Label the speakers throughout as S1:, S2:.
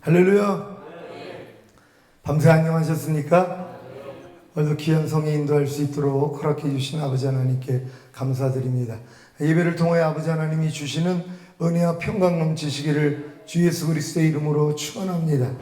S1: 할렐루야. 밤새 안녕하셨습니까? 오늘도 귀한 성에 인도할 수 있도록 허락해 주신 아버지 하나님께 감사드립니다. 예배를 통해 아버지 하나님이 주시는 은혜와 평강 넘치시기를 주 예수 그리스도의 이름으로 축원합니다.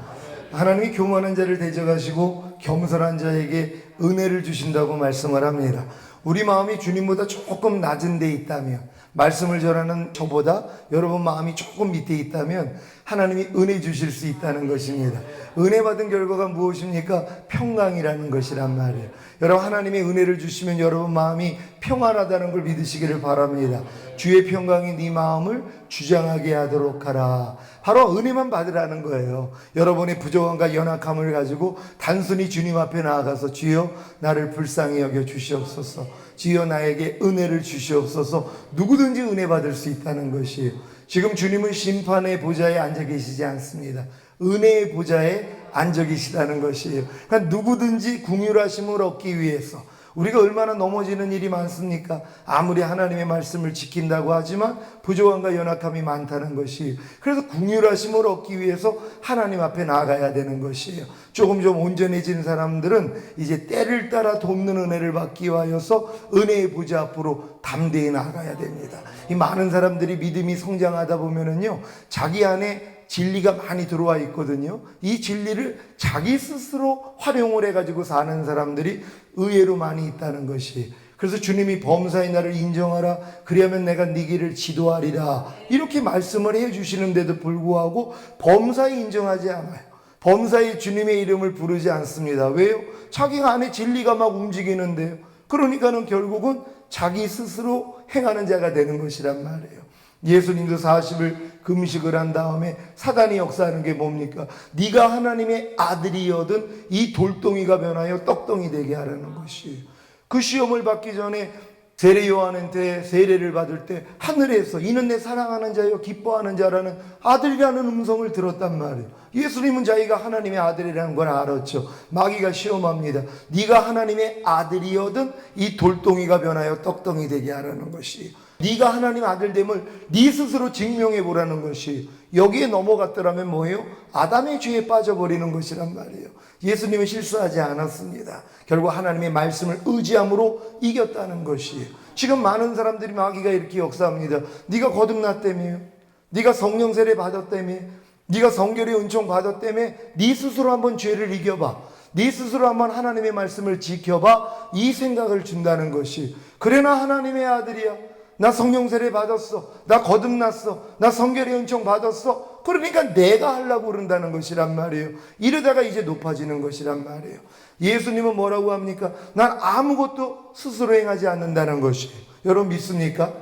S1: 하나님이 교만한 자를 대적하시고 겸손한 자에게 은혜를 주신다고 말씀을 합니다. 우리 마음이 주님보다 조금 낮은 데 있다면, 말씀을 전하는 저보다 여러분 마음이 조금 밑에 있다면 하나님이 은혜 주실 수 있다는 것입니다. 은혜 받은 결과가 무엇입니까? 평강이라는 것이란 말이에요. 여러분, 하나님의 은혜를 주시면 여러분 마음이 평안하다는 걸 믿으시기를 바랍니다. 주의 평강이 네 마음을 주장하게 하도록 하라. 바로 은혜만 받으라는 거예요. 여러분의 부족함과 연약함을 가지고 단순히 주님 앞에 나아가서 주여 나를 불쌍히 여겨 주시옵소서, 주여 나에게 은혜를 주시옵소서. 누구든지 은혜 받을 수 있다는 것이에요. 지금 주님은 심판의 보좌에 앉아 계시지 않습니다. 은혜의 보좌에 앉아 계시다는 것이에요. 그러니까 누구든지 긍휼하심을 얻기 위해서, 우리가 얼마나 넘어지는 일이 많습니까? 아무리 하나님의 말씀을 지킨다고 하지만 부족함과 연약함이 많다는 것이에요. 그래서 긍휼하심을 얻기 위해서 하나님 앞에 나아가야 되는 것이에요. 조금 좀 온전해진 사람들은 이제 때를 따라 돕는 은혜를 받기 위하여서 은혜의 보좌 앞으로 담대히 나아가야 됩니다. 이 많은 사람들이 믿음이 성장하다 보면은요, 자기 안에 진리가 많이 들어와 있거든요. 이 진리를 자기 스스로 활용을 해가지고 사는 사람들이 의외로 많이 있다는 것이. 그래서 주님이 범사의 나를 인정하라, 그리하면 내가 네 길을 지도하리라, 이렇게 말씀을 해주시는데도 불구하고 범사에 인정하지 않아요. 범사에 주님의 이름을 부르지 않습니다. 왜요? 자기가 안에 진리가 막 움직이는데요. 그러니까는 결국은 자기 스스로 행하는 자가 되는 것이란 말이에요. 예수님도 40일 금식을 한 다음에 사단이 역사하는 게 뭡니까? 네가 하나님의 아들이거든 이 돌덩이가 변하여 떡덩이 되게 하라는 것이에요. 그 시험을 받기 전에 세례 요한한테 세례를 받을 때 하늘에서 이는 내 사랑하는 자요 기뻐하는 자라는 아들이라는 음성을 들었단 말이에요. 예수님은 자기가 하나님의 아들이라는 걸 알았죠. 마귀가 시험합니다. 네가 하나님의 아들이거든 이 돌덩이가 변하여 떡덩이 되게 하라는 것이에요. 네가 하나님 아들됨을 네 스스로 증명해 보라는 것이. 여기에 넘어갔더라면 뭐예요? 아담의 죄에 빠져버리는 것이란 말이에요. 예수님은 실수하지 않았습니다. 결국 하나님의 말씀을 의지함으로 이겼다는 것이에요. 지금 많은 사람들이 마귀가 이렇게 역사합니다. 네가 거듭났다며, 네가 성령 세례 받았다며, 네가 성결의 은총 받았다며, 네 스스로 한번 죄를 이겨봐, 네 스스로 한번 하나님의 말씀을 지켜봐, 이 생각을 준다는 것이. 그래, 나 하나님의 아들이야, 나 성령 세례 받았어, 나 거듭났어, 나 성결의 은총 받았어, 그러니까 내가 하려고 그런다는 것이란 말이에요. 이러다가 이제 높아지는 것이란 말이에요. 예수님은 뭐라고 합니까? 난 아무것도 스스로 행하지 않는다는 것이에요. 여러분 믿습니까?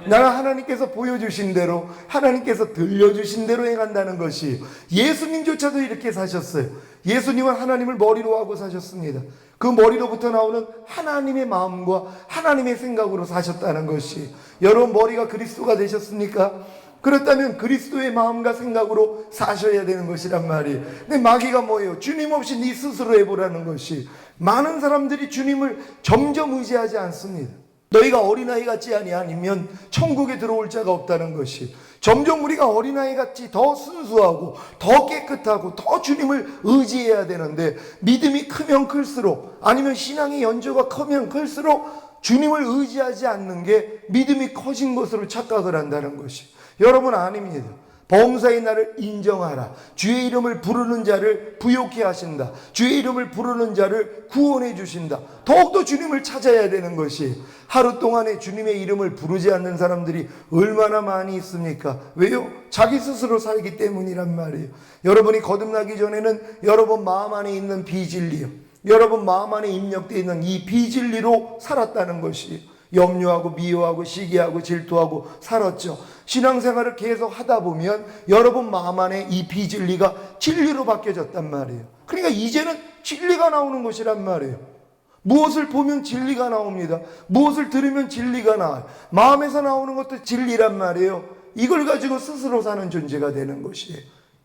S1: 나는 하나님께서 보여주신 대로, 하나님께서 들려주신 대로 행한다는 것이에요. 예수님조차도 이렇게 사셨어요. 예수님은 하나님을 머리로 하고 사셨습니다. 그 머리로부터 나오는 하나님의 마음과 하나님의 생각으로 사셨다는 것이. 여러분 머리가 그리스도가 되셨습니까? 그렇다면 그리스도의 마음과 생각으로 사셔야 되는 것이란 말이에요. 근데 마귀가 뭐예요? 주님 없이 네 스스로 해보라는 것이. 많은 사람들이 주님을 점점 의지하지 않습니다. 너희가 어린아이 같지 아니면 천국에 들어올 자가 없다는 것이. 점점 우리가 어린아이 같이 더 순수하고 더 깨끗하고 더 주님을 의지해야 되는데, 믿음이 크면 클수록, 아니면 신앙의 연조가 크면 클수록 주님을 의지하지 않는 게 믿음이 커진 것으로 착각을 한다는 것이. 여러분 아닙니다. 범사의 나를 인정하라. 주의 이름을 부르는 자를 부욕해 하신다. 주의 이름을 부르는 자를 구원해 주신다. 더욱더 주님을 찾아야 되는 것이. 하루 동안에 주님의 이름을 부르지 않는 사람들이 얼마나 많이 있습니까? 왜요? 자기 스스로 살기 때문이란 말이에요. 여러분이 거듭나기 전에는 여러분 마음 안에 있는 비진리요, 여러분 마음 안에 입력되어 있는 이 비진리로 살았다는 것이에요. 염려하고 미워하고 시기하고 질투하고 살았죠. 신앙생활을 계속 하다 보면 여러분 마음 안에 이 비진리가 진리로 바뀌어졌단 말이에요. 그러니까 이제는 진리가 나오는 것이란 말이에요. 무엇을 보면 진리가 나옵니다. 무엇을 들으면 진리가 나와요. 마음에서 나오는 것도 진리란 말이에요. 이걸 가지고 스스로 사는 존재가 되는 것이에요.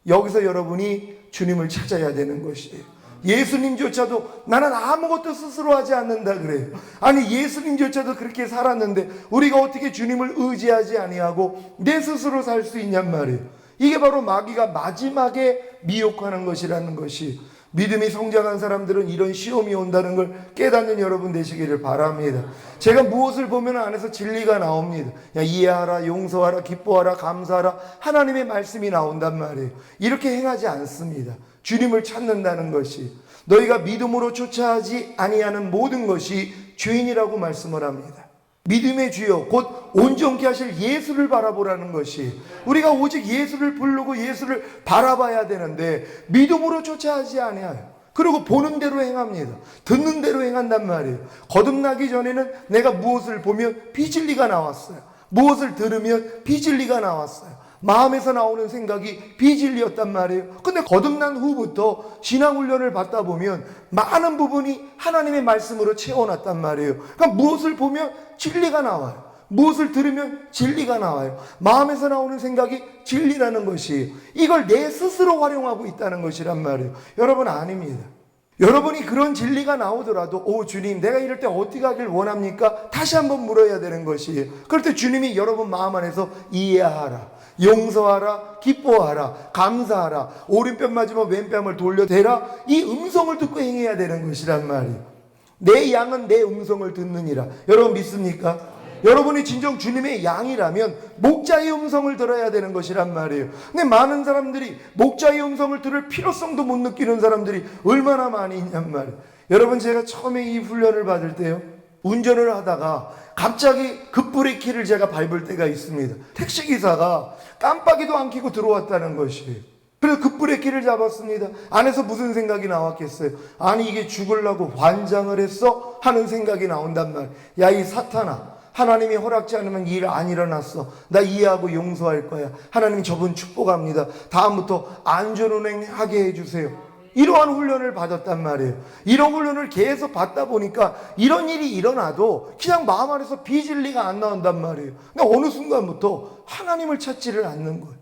S1: 여기서 여러분이 주님을 찾아야 되는 것이에요. 예수님조차도 나는 아무것도 스스로 하지 않는다 그래요. 아니 예수님조차도 그렇게 살았는데 우리가 어떻게 주님을 의지하지 아니하고 내 스스로 살 수 있냔 말이에요. 이게 바로 마귀가 마지막에 미혹하는 것이라는 것이, 믿음이 성장한 사람들은 이런 시험이 온다는 걸 깨닫는 여러분 되시기를 바랍니다. 제가 무엇을 보면 안에서 진리가 나옵니다. 이해하라, 용서하라, 기뻐하라, 감사하라, 하나님의 말씀이 나온단 말이에요. 이렇게 행하지 않습니다. 주님을 찾는다는 것이, 너희가 믿음으로 쫓아하지 아니하는 모든 것이 죄인이라고 말씀을 합니다. 믿음의 주여 곧 온전케 하실 예수를 바라보라는 것이, 우리가 오직 예수를 부르고 예수를 바라봐야 되는데 믿음으로 쫓아하지 아니하여, 그리고 보는 대로 행합니다. 듣는 대로 행한단 말이에요. 거듭나기 전에는 내가 무엇을 보면 비진리가 나왔어요. 무엇을 들으면 비진리가 나왔어요. 마음에서 나오는 생각이 비진리였단 말이에요. 근데 거듭난 후부터 신앙훈련을 받다 보면 많은 부분이 하나님의 말씀으로 채워놨단 말이에요. 그러니까 무엇을 보면 진리가 나와요. 무엇을 들으면 진리가 나와요. 마음에서 나오는 생각이 진리라는 것이, 이걸 내 스스로 활용하고 있다는 것이란 말이에요. 여러분, 아닙니다. 여러분이 그런 진리가 나오더라도, 오 주님, 내가 이럴 때 어떻게 하길 원합니까? 다시 한번 물어야 되는 것이에요. 그럴 때 주님이 여러분 마음 안에서 이해하라, 용서하라, 기뻐하라, 감사하라, 오른뺨 맞으면 왼뺨을 돌려대라, 이 음성을 듣고 행해야 되는 것이란 말이에요. 내 양은 내 음성을 듣느니라. 여러분 믿습니까? 여러분이 진정 주님의 양이라면 목자의 음성을 들어야 되는 것이란 말이에요. 근데 많은 사람들이 목자의 음성을 들을 필요성도 못 느끼는 사람들이 얼마나 많이 있냔 말이에요. 여러분, 제가 처음에 이 훈련을 받을 때요, 운전을 하다가 갑자기 급브레이크를 제가 밟을 때가 있습니다. 택시기사가 깜빡이도 안 켜고 들어왔다는 것이에요. 그래서 급브레이크를 잡았습니다. 안에서 무슨 생각이 나왔겠어요? 아니, 이게 죽으려고 환장을 했어? 하는 생각이 나온단 말이에요. 야, 이 사탄아, 하나님이 허락지 않으면 일 안 일어났어. 나 이해하고 용서할 거야. 하나님 저분 축복합니다. 다음부터 안전운행하게 해주세요. 이러한 훈련을 받았단 말이에요. 이런 훈련을 계속 받다 보니까 이런 일이 일어나도 그냥 마음 안에서 비진리가 안 나온단 말이에요. 근데 어느 순간부터 하나님을 찾지를 않는 거예요.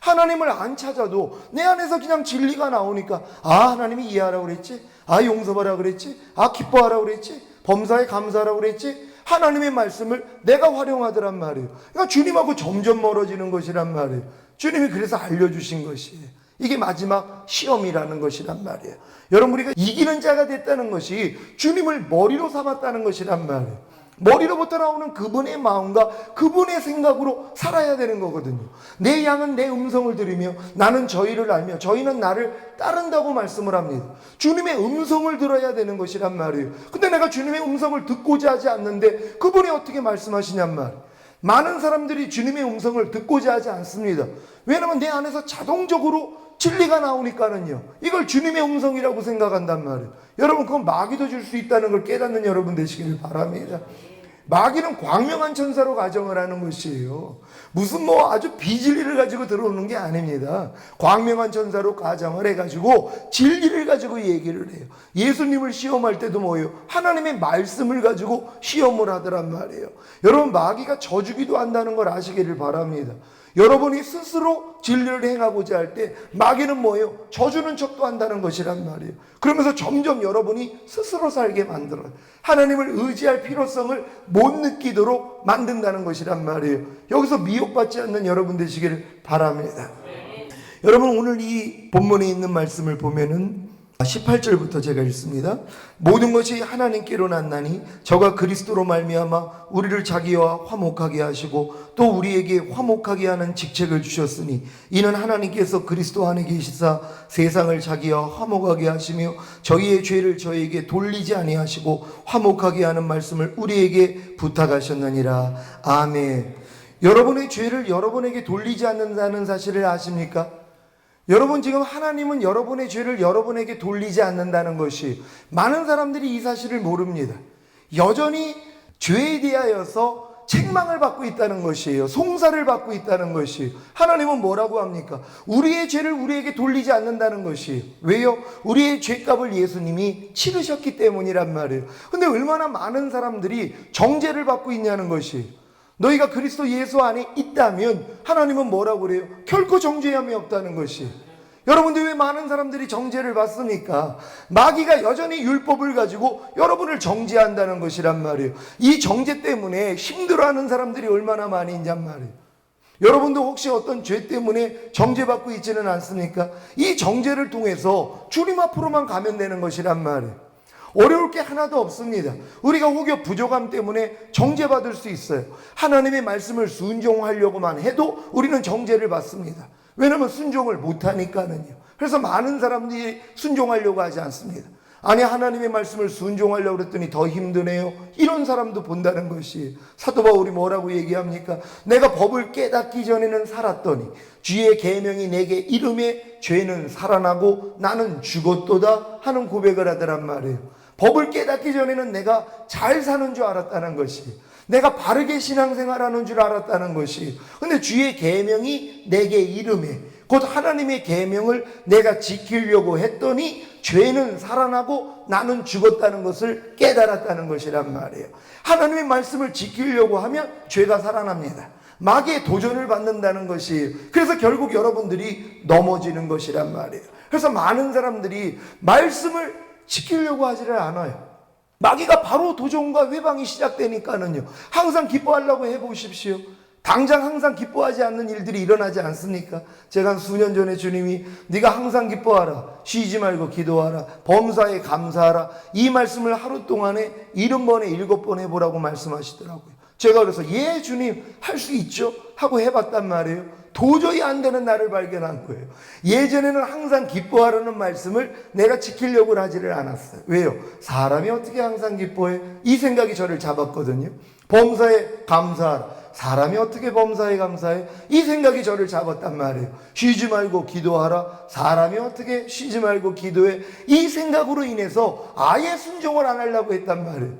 S1: 하나님을 안 찾아도 내 안에서 그냥 진리가 나오니까, 아, 하나님이 이해하라고 그랬지? 아, 용서하라고 그랬지? 아, 기뻐하라고 그랬지? 범사에 감사하라고 그랬지? 하나님의 말씀을 내가 활용하더란 말이에요. 그러니까 주님하고 점점 멀어지는 것이란 말이에요. 주님이 그래서 알려주신 것이에요. 이게 마지막 시험이라는 것이란 말이에요. 여러분, 우리가 이기는 자가 됐다는 것이 주님을 머리로 삼았다는 것이란 말이에요. 머리로부터 나오는 그분의 마음과 그분의 생각으로 살아야 되는 거거든요. 내 양은 내 음성을 들으며 나는 저희를 알며 저희는 나를 따른다고 말씀을 합니다. 주님의 음성을 들어야 되는 것이란 말이에요. 근데 내가 주님의 음성을 듣고자 하지 않는데 그분이 어떻게 말씀하시냔 말이에요. 많은 사람들이 주님의 음성을 듣고자 하지 않습니다. 왜냐하면 내 안에서 자동적으로 진리가 나오니까는요, 이걸 주님의 음성이라고 생각한단 말이에요. 여러분, 그건 마귀도 줄 수 있다는 걸 깨닫는 여러분 되시길 바랍니다. 마귀는 광명한 천사로 가정을 하는 것이에요. 무슨 아주 비진리를 가지고 들어오는 게 아닙니다. 광명한 천사로 가정을 해가지고 진리를 가지고 얘기를 해요. 예수님을 시험할 때도 뭐예요? 하나님의 말씀을 가지고 시험을 하더란 말이에요. 여러분, 마귀가 져주기도 한다는 걸 아시기를 바랍니다. 여러분이 스스로 진리를 행하고자 할 때 마귀는 뭐예요? 져주는 척도 한다는 것이란 말이에요. 그러면서 점점 여러분이 스스로 살게 만들어요. 하나님을 의지할 필요성을 못 느끼도록 만든다는 것이란 말이에요. 여기서 미혹받지 않는 여러분 되시기를 바랍니다. 여러분, 오늘 이 본문에 있는 말씀을 보면은 18절부터 제가 읽습니다. 모든 것이 하나님께로 났나니 저가 그리스도로 말미암아 우리를 자기와 화목하게 하시고 또 우리에게 화목하게 하는 직책을 주셨으니 이는 하나님께서 그리스도 안에 계시사 세상을 자기와 화목하게 하시며 저희의 죄를 저희에게 돌리지 아니하시고 화목하게 하는 말씀을 우리에게 부탁하셨느니라. 아멘. 여러분의 죄를 여러분에게 돌리지 않는다는 사실을 아십니까? 여러분, 지금 하나님은 여러분의 죄를 여러분에게 돌리지 않는다는 것이, 많은 사람들이 이 사실을 모릅니다. 여전히 죄에 대하여서 책망을 받고 있다는 것이에요. 송사를 받고 있다는 것이. 하나님은 뭐라고 합니까? 우리의 죄를 우리에게 돌리지 않는다는 것이. 왜요? 우리의 죄값을 예수님이 치르셨기 때문이란 말이에요. 근데 얼마나 많은 사람들이 정죄를 받고 있냐는 것이. 너희가 그리스도 예수 안에 있다면 하나님은 뭐라고 그래요? 결코 정죄함이 없다는 것이. 여러분들, 왜 많은 사람들이 정죄를 받습니까? 마귀가 여전히 율법을 가지고 여러분을 정죄한다는 것이란 말이에요. 이 정죄 때문에 힘들어하는 사람들이 얼마나 많이 있냔 말이에요. 여러분도 혹시 어떤 죄 때문에 정죄받고 있지는 않습니까? 이 정죄를 통해서 주님 앞으로만 가면 되는 것이란 말이에요. 어려울 게 하나도 없습니다. 우리가 혹여 부족함 때문에 정죄받을 수 있어요. 하나님의 말씀을 순종하려고만 해도 우리는 정죄를 받습니다. 왜냐하면 순종을 못하니까는요. 그래서 많은 사람들이 순종하려고 하지 않습니다. 아니, 하나님의 말씀을 순종하려고 그랬더니 더 힘드네요. 이런 사람도 본다는 것이, 사도 바울이 뭐라고 얘기합니까? 내가 법을 깨닫기 전에는 살았더니 주의 계명이 내게 이름에 죄는 살아나고 나는 죽었도다 하는 고백을 하더란 말이에요. 법을 깨닫기 전에는 내가 잘 사는 줄 알았다는 것이, 내가 바르게 신앙생활하는 줄 알았다는 것이, 근데 주의 계명이 내게 이름에, 곧 하나님의 계명을 내가 지키려고 했더니 죄는 살아나고 나는 죽었다는 것을 깨달았다는 것이란 말이에요. 하나님의 말씀을 지키려고 하면 죄가 살아납니다. 마귀의 도전을 받는다는 것이, 그래서 결국 여러분들이 넘어지는 것이란 말이에요. 그래서 많은 사람들이 말씀을 지키려고 하지를 않아요. 마귀가 바로 도전과 회방이 시작되니까는요, 항상 기뻐하려고 해보십시오. 당장 항상 기뻐하지 않는 일들이 일어나지 않습니까? 제가 수년 전에 주님이 네가 항상 기뻐하라, 쉬지 말고 기도하라, 범사에 감사하라, 이 말씀을 하루 동안에 70번에 7번 해보라고 말씀하시더라고요. 제가 그래서 예 주님 할 수 있죠 하고 해봤단 말이에요. 도저히 안 되는 나를 발견한 거예요. 예전에는 항상 기뻐하라는 말씀을 내가 지키려고 하지를 않았어요. 왜요? 사람이 어떻게 항상 기뻐해? 이 생각이 저를 잡았거든요. 범사에 감사하라, 사람이 어떻게 범사에 감사해? 이 생각이 저를 잡았단 말이에요. 쉬지 말고 기도하라, 사람이 어떻게 쉬지 말고 기도해? 이 생각으로 인해서 아예 순종을 안 하려고 했단 말이에요.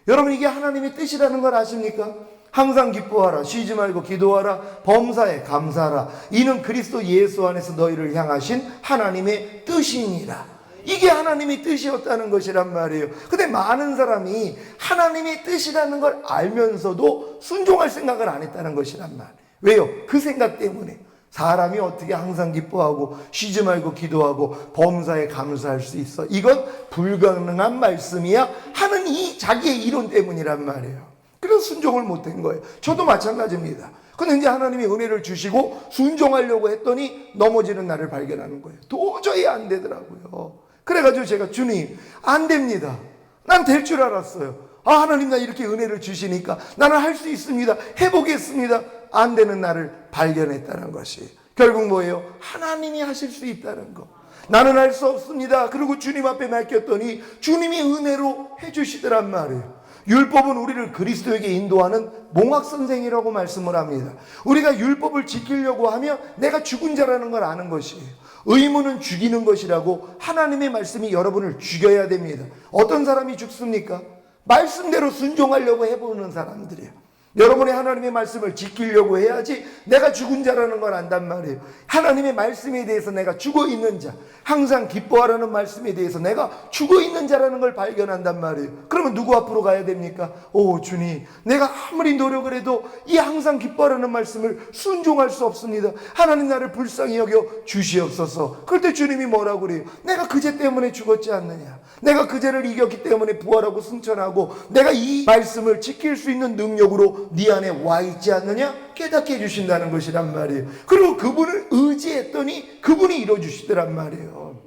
S1: 여러분, 이게 하나님의 뜻이라는 걸 아십니까? 항상 기뻐하라, 쉬지 말고 기도하라, 범사에 감사하라, 이는 그리스도 예수 안에서 너희를 향하신 하나님의 뜻이니라. 이게 하나님의 뜻이었다는 것이란 말이에요. 근데 많은 사람이 하나님의 뜻이라는 걸 알면서도 순종할 생각을 안 했다는 것이란 말이에요. 왜요? 그 생각 때문에. 사람이 어떻게 항상 기뻐하고 쉬지 말고 기도하고 범사에 감사할 수 있어? 이건 불가능한 말씀이야 하는 이 자기의 이론 때문이란 말이에요. 그래서 순종을 못한 거예요. 저도 마찬가지입니다. 근데 이제 하나님이 은혜를 주시고 순종하려고 했더니 넘어지는 나를 발견하는 거예요. 도저히 안 되더라고요. 그래가지고 제가 주님 안 됩니다. 난 될 줄 알았어요. 하나님 나 이렇게 은혜를 주시니까 나는 할 수 있습니다. 해보겠습니다. 안 되는 나를 발견했다는 것이 결국 뭐예요? 하나님이 하실 수 있다는 거. 나는 할 수 없습니다. 그리고 주님 앞에 맡겼더니 주님이 은혜로 해주시더란 말이에요. 율법은 우리를 그리스도에게 인도하는 몽학선생이라고 말씀을 합니다. 우리가 율법을 지키려고 하면 내가 죽은 자라는 걸 아는 것이에요. 의무는 죽이는 것이라고 하나님의 말씀이 여러분을 죽여야 됩니다. 어떤 사람이 죽습니까? 말씀대로 순종하려고 해보는 사람들이에요. 여러분이 하나님의 말씀을 지키려고 해야지 내가 죽은 자라는 걸 안단 말이에요. 하나님의 말씀에 대해서 내가 죽어 있는 자, 항상 기뻐하라는 말씀에 대해서 내가 죽어 있는 자라는 걸 발견한단 말이에요. 그러면 누구 앞으로 가야 됩니까? 오 주님, 내가 아무리 노력을 해도 이 항상 기뻐하라는 말씀을 순종할 수 없습니다. 하나님 나를 불쌍히 여겨 주시옵소서. 그럴 때 주님이 뭐라고 그래요? 내가 그 죄 때문에 죽었지 않느냐, 내가 그 죄를 이겼기 때문에 부활하고 승천하고 내가 이 말씀을 지킬 수 있는 능력으로 네 안에 와 있지 않느냐 깨닫게 해주신다는 것이란 말이에요. 그리고 그분을 의지했더니 그분이 이뤄주시더란 말이에요.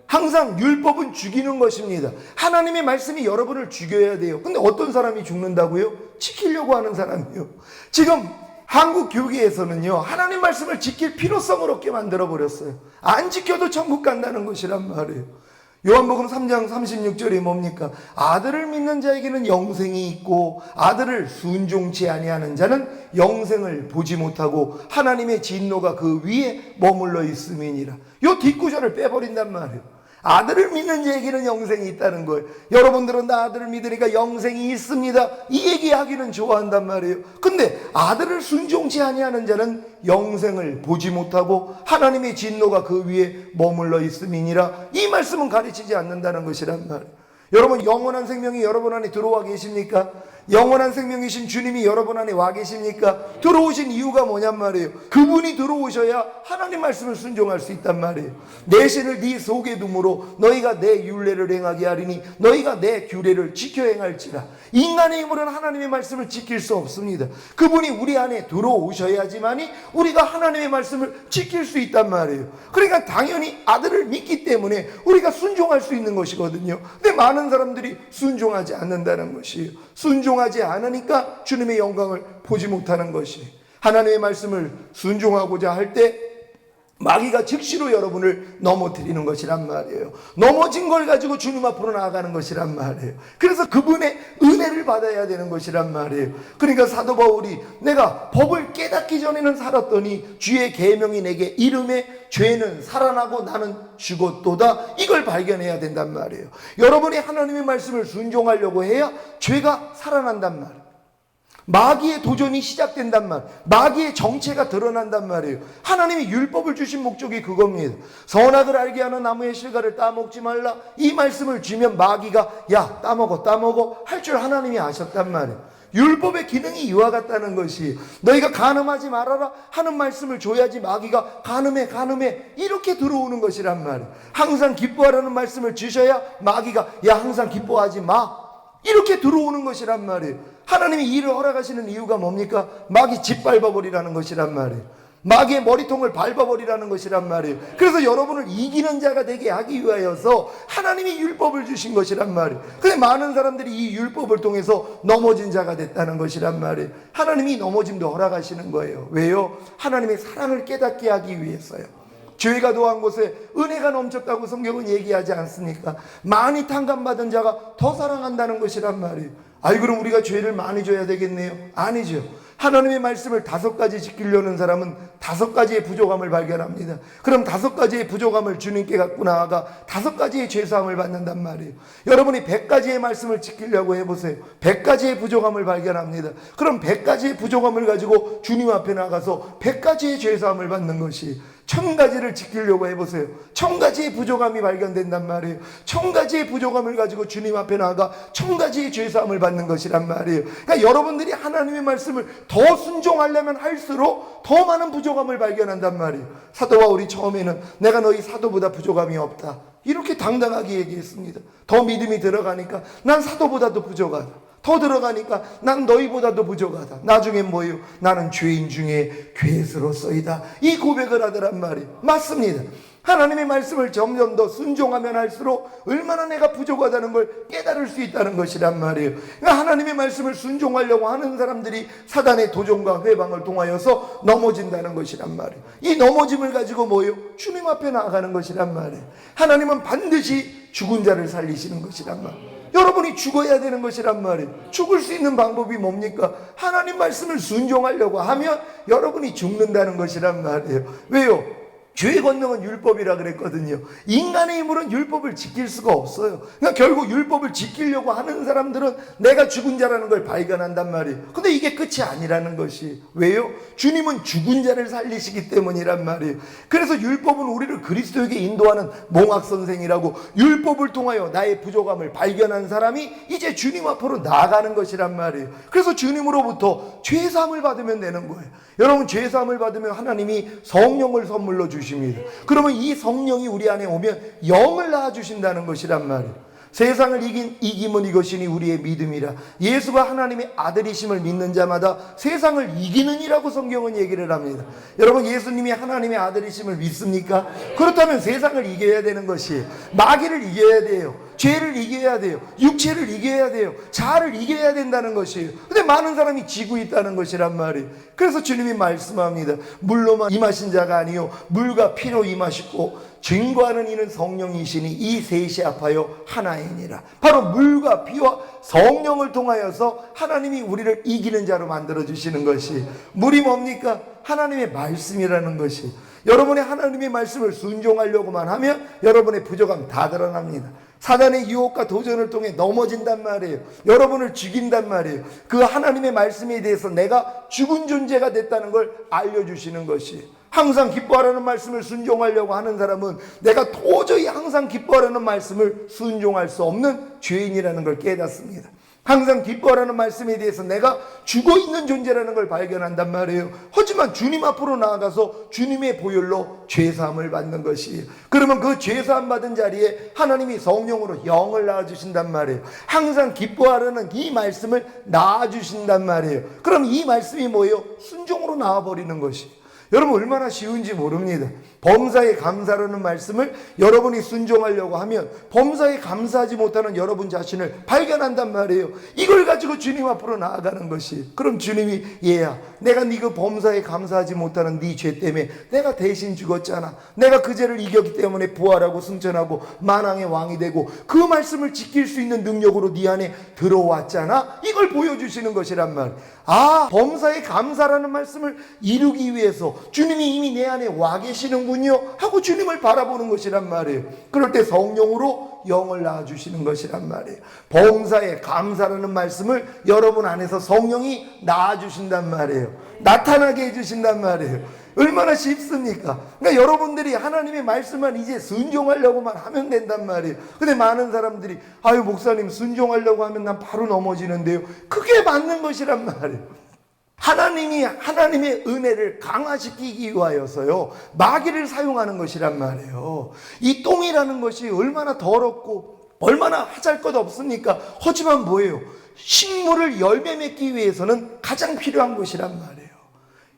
S1: 항상 율법은 죽이는 것입니다. 하나님의 말씀이 여러분을 죽여야 돼요. 근데 어떤 사람이 죽는다고요? 지키려고 하는 사람이요. 지금 한국 교계에서는요, 하나님 말씀을 지킬 필요성을 없게 만들어버렸어요. 안 지켜도 천국 간다는 것이란 말이에요. 요한복음 3장 36절이 뭡니까? 아들을 믿는 자에게는 영생이 있고 아들을 순종치 아니하는 자는 영생을 보지 못하고 하나님의 진노가 그 위에 머물러 있음이니라. 요 뒷구절을 빼버린단 말이에요. 아들을 믿는 자에게는 영생이 있다는 거예요. 여러분들은 나 아들을 믿으니까 영생이 있습니다, 이 얘기하기는 좋아한단 말이에요. 근데 아들을 순종치 아니하는 자는 영생을 보지 못하고 하나님의 진노가 그 위에 머물러 있음이니라. 이 말씀은 가르치지 않는다는 것이란 말이에요. 여러분, 영원한 생명이 여러분 안에 들어와 계십니까? 영원한 생명이신 주님이 여러분 안에 와 계십니까? 들어오신 이유가 뭐냔 말이에요. 그분이 들어오셔야 하나님 말씀을 순종할 수 있단 말이에요. 내 신을 네 속에 둠으로 너희가 내 율례를 행하게 하리니 너희가 내 규례를 지켜 행할지라. 인간의 힘으로는 하나님의 말씀을 지킬 수 없습니다. 그분이 우리 안에 들어오셔야지만이 우리가 하나님의 말씀을 지킬 수 있단 말이에요. 그러니까 당연히 아들을 믿기 때문에 우리가 순종할 수 있는 것이거든요. 근데 많은 사람들이 순종하지 않는다는 것이에요. 순종하지 않으니까 주님의 영광을 보지 못하는 것이에요. 하나님의 말씀을 순종하고자 할 때 마귀가 즉시로 여러분을 넘어뜨리는 것이란 말이에요. 넘어진 걸 가지고 주님 앞으로 나아가는 것이란 말이에요. 그래서 그분의 은혜를 받아야 되는 것이란 말이에요. 그러니까 사도 바울이 내가 법을 깨닫기 전에는 살았더니 주의 계명이 내게 이름에 죄는 살아나고 나는 죽었도다. 이걸 발견해야 된단 말이에요. 여러분이 하나님의 말씀을 순종하려고 해야 죄가 살아난단 말이에요. 마귀의 도전이 시작된단 말, 마귀의 정체가 드러난단 말이에요. 하나님이 율법을 주신 목적이 그겁니다. 선악을 알게 하는 나무의 실과를 따먹지 말라. 이 말씀을 주면 마귀가 야 따먹어 할 줄 하나님이 아셨단 말이에요. 율법의 기능이 이와 같다는 것이, 너희가 간음하지 말아라 하는 말씀을 줘야지 마귀가 간음해 이렇게 들어오는 것이란 말이에요. 항상 기뻐하라는 말씀을 주셔야 마귀가 야 항상 기뻐하지 마 이렇게 들어오는 것이란 말이에요. 하나님이 이를 허락하시는 이유가 뭡니까? 마귀 짓밟아버리라는 것이란 말이에요. 마귀의 머리통을 밟아버리라는 것이란 말이에요. 그래서 여러분을 이기는 자가 되게 하기 위하여서 하나님이 율법을 주신 것이란 말이에요. 근데 많은 사람들이 이 율법을 통해서 넘어진 자가 됐다는 것이란 말이에요. 하나님이 넘어짐도 허락하시는 거예요. 왜요? 하나님의 사랑을 깨닫게 하기 위해서요. 죄가 더한 곳에 은혜가 넘쳤다고 성경은 얘기하지 않습니까? 많이 탕감받은 자가 더 사랑한다는 것이란 말이에요. 아이 그럼 우리가 죄를 많이 줘야 되겠네요? 아니죠. 하나님의 말씀을 5가지 지키려는 사람은 5가지의 부족함을 발견합니다. 그럼 5가지의 부족함을 주님께 갖고 나아가 5가지의 죄사함을 받는단 말이에요. 여러분이 100가지의 말씀을 지키려고 해보세요. 100가지의 부족함을 발견합니다. 그럼 100가지의 부족함을 가지고 주님 앞에 나가서 100가지의 죄사함을 받는 것이, 1000가지를 지키려고 해보세요. 1000가지의 부족함이 발견된단 말이에요. 1000가지의 부족함을 가지고 주님 앞에 나아가 1000가지의 죄사함을 받는 것이란 말이에요. 그러니까 여러분들이 하나님의 말씀을 더 순종하려면 할수록 더 많은 부족함을 발견한단 말이에요. 사도 바울이 처음에는 내가 너희 사도보다 부족함이 없다 이렇게 당당하게 얘기했습니다. 더 믿음이 들어가니까 난 사도보다도 부족하다. 더 들어가니까 난 너희보다도 부족하다. 나중엔 뭐예요? 나는 죄인 중에 괴수로서이다. 이 고백을 하더란 말이에요. 맞습니다. 하나님의 말씀을 점점 더 순종하면 할수록 얼마나 내가 부족하다는 걸 깨달을 수 있다는 것이란 말이에요. 그러니까 하나님의 말씀을 순종하려고 하는 사람들이 사단의 도전과 회방을 통하여서 넘어진다는 것이란 말이에요. 이 넘어짐을 가지고 뭐예요? 주님 앞에 나아가는 것이란 말이에요. 하나님은 반드시 죽은 자를 살리시는 것이란 말이에요. 여러분이 죽어야 되는 것이란 말이에요. 죽을 수 있는 방법이 뭡니까? 하나님 말씀을 순종하려고 하면 여러분이 죽는다는 것이란 말이에요. 왜요? 죄의 권능은 율법이라 그랬거든요. 인간의 힘으로는 율법을 지킬 수가 없어요. 그러니까 결국 율법을 지키려고 하는 사람들은 내가 죽은 자라는 걸 발견한단 말이에요. 근데 이게 끝이 아니라는 것이, 왜요? 주님은 죽은 자를 살리시기 때문이란 말이에요. 그래서 율법은 우리를 그리스도에게 인도하는 몽학선생이라고, 율법을 통하여 나의 부족함을 발견한 사람이 이제 주님 앞으로 나아가는 것이란 말이에요. 그래서 주님으로부터 죄사함을 받으면 되는 거예요. 여러분, 죄사함을 받으면 하나님이 성령을 선물로 주십니다. 그러면 이 성령이 우리 안에 오면 영을 낳아주신다는 것이란 말이에요. 세상을 이김은 이것이니 우리의 믿음이라. 예수가 하나님의 아들이심을 믿는 자마다 세상을 이기는이라고 성경은 얘기를 합니다. 여러분, 예수님이 하나님의 아들이심을 믿습니까? 그렇다면 세상을 이겨야 되는 것이에요. 마귀를 이겨야 돼요. 죄를 이겨야 돼요. 육체를 이겨야 돼요. 자아를 이겨야 된다는 것이에요. 근데 많은 사람이 지고 있다는 것이란 말이에요. 그래서 주님이 말씀합니다. 물로만 임하신 자가 아니요 물과 피로 임하시고 증거하는 이는 성령이시니 이 셋이 합하여 하나이니라. 바로 물과 피와 성령을 통하여서 하나님이 우리를 이기는 자로 만들어주시는 것이, 물이 뭡니까? 하나님의 말씀이라는 것이. 여러분의 하나님의 말씀을 순종하려고만 하면 여러분의 부족함 다 드러납니다. 사단의 유혹과 도전을 통해 넘어진단 말이에요. 여러분을 죽인단 말이에요. 그 하나님의 말씀에 대해서 내가 죽은 존재가 됐다는 걸 알려주시는 것이, 항상 기뻐하라는 말씀을 순종하려고 하는 사람은 내가 도저히 항상 기뻐하라는 말씀을 순종할 수 없는 죄인이라는 걸 깨닫습니다. 항상 기뻐하라는 말씀에 대해서 내가 죽어있는 존재라는 걸 발견한단 말이에요. 하지만 주님 앞으로 나아가서 주님의 보혈로 죄사함을 받는 것이에요. 그러면 그 죄사함 받은 자리에 하나님이 성령으로 영을 낳아주신단 말이에요. 항상 기뻐하라는 이 말씀을 낳아주신단 말이에요. 그럼 이 말씀이 뭐예요? 순종으로 나와버리는 것이에요. 여러분 얼마나 쉬운지 모릅니다. 범사에 감사라는 말씀을 여러분이 순종하려고 하면 범사에 감사하지 못하는 여러분 자신을 발견한단 말이에요. 이걸 가지고 주님 앞으로 나아가는 것이, 그럼 주님이 얘야, 내가 네 그 범사에 감사하지 못하는 네 죄 때문에 내가 대신 죽었잖아. 내가 그 죄를 이겼기 때문에 부활하고 승천하고 만왕의 왕이 되고 그 말씀을 지킬 수 있는 능력으로 네 안에 들어왔잖아. 이걸 보여주시는 것이란 말. 아, 범사에 감사라는 말씀을 이루기 위해서 주님이 이미 내 안에 와 계시는군요 하고 주님을 바라보는 것이란 말이에요. 그럴 때 성령으로 영을 낳아주시는 것이란 말이에요. 범사에 감사라는 말씀을 여러분 안에서 성령이 낳아주신단 말이에요. 나타나게 해주신단 말이에요. 얼마나 쉽습니까? 그러니까 여러분들이 하나님의 말씀만 이제 순종하려고만 하면 된단 말이에요. 근데 많은 사람들이 아유 목사님 순종하려고 하면 난 바로 넘어지는데요. 그게 맞는 것이란 말이에요. 하나님이 하나님의 은혜를 강화시키기 위하여서요 마귀를 사용하는 것이란 말이에요. 이 똥이라는 것이 얼마나 더럽고 얼마나 하잘것 없습니까? 하지만 뭐예요? 식물을 열매 맺기 위해서는 가장 필요한 것이란 말이에요.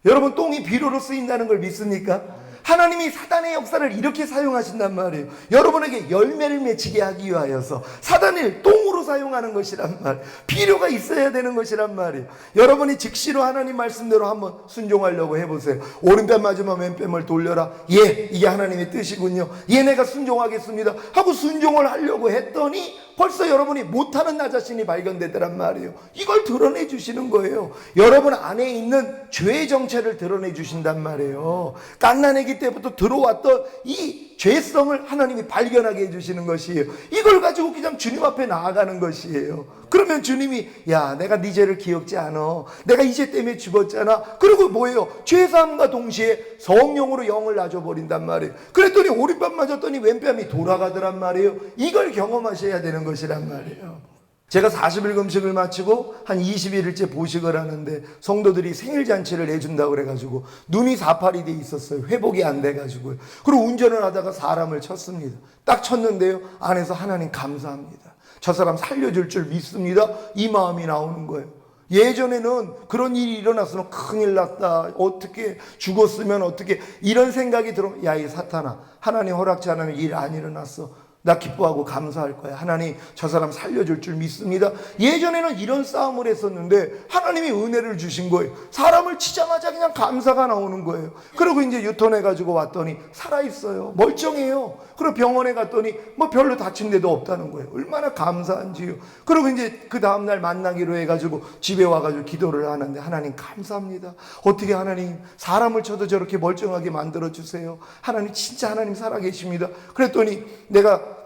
S1: 여러분 똥이 비료로 쓰인다는 걸 믿습니까? 하나님이 사단의 역사를 이렇게 사용하신단 말이에요. 여러분에게 열매를 맺히게 하기 위하여서 사단을 똥으로 사용하는 것이란 말, 비료가 있어야 되는 것이란 말이에요. 여러분이 즉시로 하나님 말씀대로 한번 순종하려고 해보세요. 오른편 맞으면 왼편을 돌려라. 예, 이게 하나님의 뜻이군요. 예, 내가 순종하겠습니다 하고 순종을 하려고 했더니 벌써 여러분이 못하는 나 자신이 발견되더란 말이에요. 이걸 드러내 주시는 거예요. 여러분 안에 있는 죄의 정체를 드러내 주신단 말이에요. 갓난아기 때부터 들어왔던 이 죄성을 하나님이 발견하게 해주시는 것이에요. 이걸 가지고 그냥 주님 앞에 나아가는 것이에요. 그러면 주님이 야 내가 네 죄를 기억지 않아. 내가 이 죄 때문에 죽었잖아. 그리고 뭐예요? 죄사함과 동시에 성령으로 영을 놔줘버린단 말이에요. 그랬더니 오른편 맞았더니 왼편이 돌아가더란 말이에요. 이걸 경험하셔야 되는 것이란 말이에요. 제가 40일 금식을 마치고 한 21일째 보식을 하는데 성도들이 생일잔치를 해준다고 그래가지고 눈이 사팔이 돼 있었어요. 회복이 안 돼가지고요. 그리고 운전을 하다가 사람을 쳤습니다. 딱 쳤는데요. 안에서 하나님 감사합니다. 저 사람 살려줄 줄 믿습니다. 이 마음이 나오는 거예요. 예전에는 그런 일이 일어났으면 큰일 났다. 어떻게 죽었으면 어떻게 이런 생각이 들어. 야, 이 사탄아. 하나님 허락지 않으면 일 안 일어났어. 나 기뻐하고 감사할 거야. 하나님 저 사람 살려줄 줄 믿습니다. 예전에는 이런 싸움을 했었는데 하나님이 은혜를 주신 거예요. 사람을 치자마자 그냥 감사가 나오는 거예요. 그리고 이제 유턴해가지고 왔더니 살아있어요. 멀쩡해요. 그리고 병원에 갔더니 뭐 별로 다친 데도 없다는 거예요. 얼마나 감사한지요. 그리고 이제 그 다음날 만나기로 해가지고 집에 와가지고 기도를 하는데 하나님 감사합니다. 어떻게 하나님 사람을 쳐도 저렇게 멀쩡하게 만들어주세요. 하나님 진짜 하나님 살아계십니다. 그랬더니 내가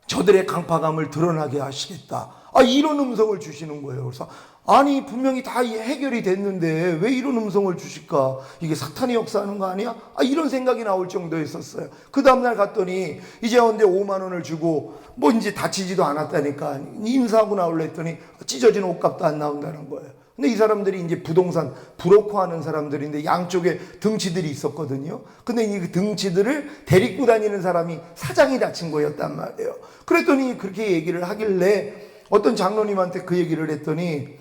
S1: 저들의 강팍함을 드러나게 하시겠다. 아, 이런 음성을 주시는 거예요. 그래서 아니 분명히 다 해결이 됐는데 왜 이런 음성을 주실까? 이게 사탄이 역사하는 거 아니야? 아, 이런 생각이 나올 정도였었어요. 그 다음날 갔더니 이제 언제 5만 원을 주고 뭐 이제 다치지도 않았다니까 인사하고 나올라 했더니 찢어진 옷값도 안 나온다는 거예요. 근데 이 사람들이 이제 부동산 브로커 하는 사람들인데 양쪽에 등치들이 있었거든요. 근데 이 등치들을 데리고 다니는 사람이 사장이 다친 거였단 말이에요. 그랬더니 그렇게 얘기를 하길래 어떤 장로님한테 그 얘기를 했더니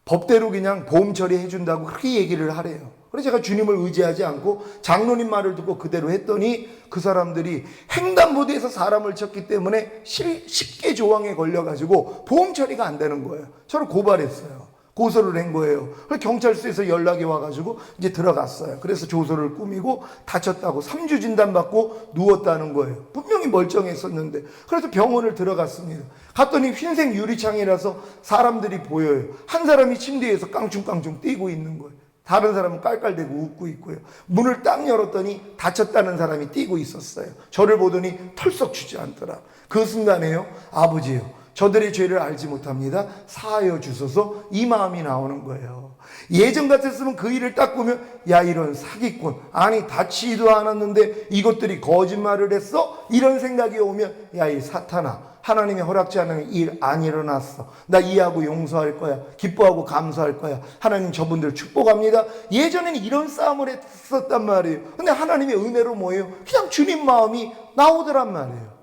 S1: 법대로 그냥 보험 처리해 준다고 그렇게 얘기를 하래요. 그래서 제가 주님을 의지하지 않고 장로님 말을 듣고 그대로 했더니 그 사람들이 횡단보도에서 사람을 쳤기 때문에 쉽게 조항에 걸려가지고 보험 처리가 안 되는 거예요. 저를 고발했어요. 고소를 한 거예요. 경찰서에서 연락이 와가지고 이제 들어갔어요. 그래서 조서를 꾸미고 다쳤다고 3주 진단받고 누웠다는 거예요. 분명히 멀쩡했었는데. 그래서 병원을 들어갔습니다. 갔더니 흰색 유리창이라서 사람들이 보여요. 한 사람이 침대에서 깡충깡충 뛰고 있는 거예요. 다른 사람은 깔깔대고 웃고 있고요. 문을 딱 열었더니 다쳤다는 사람이 뛰고 있었어요. 저를 보더니 털썩 주저앉더라. 그 순간에요. 아버지요. 저들의 죄를 알지 못합니다. 사하여 주소서. 이 마음이 나오는 거예요. 예전 같았으면 그 일을 딱 보면 야 이런 사기꾼, 아니 다치지도 않았는데 이것들이 거짓말을 했어? 이런 생각이 오면 야 이 사탄아, 하나님이 허락지 않으면 일 안 일어났어. 나 이해하고 용서할 거야. 기뻐하고 감사할 거야. 하나님 저분들 축복합니다. 예전에는 이런 싸움을 했었단 말이에요. 근데 하나님의 은혜로 뭐예요? 그냥 주님 마음이 나오더란 말이에요.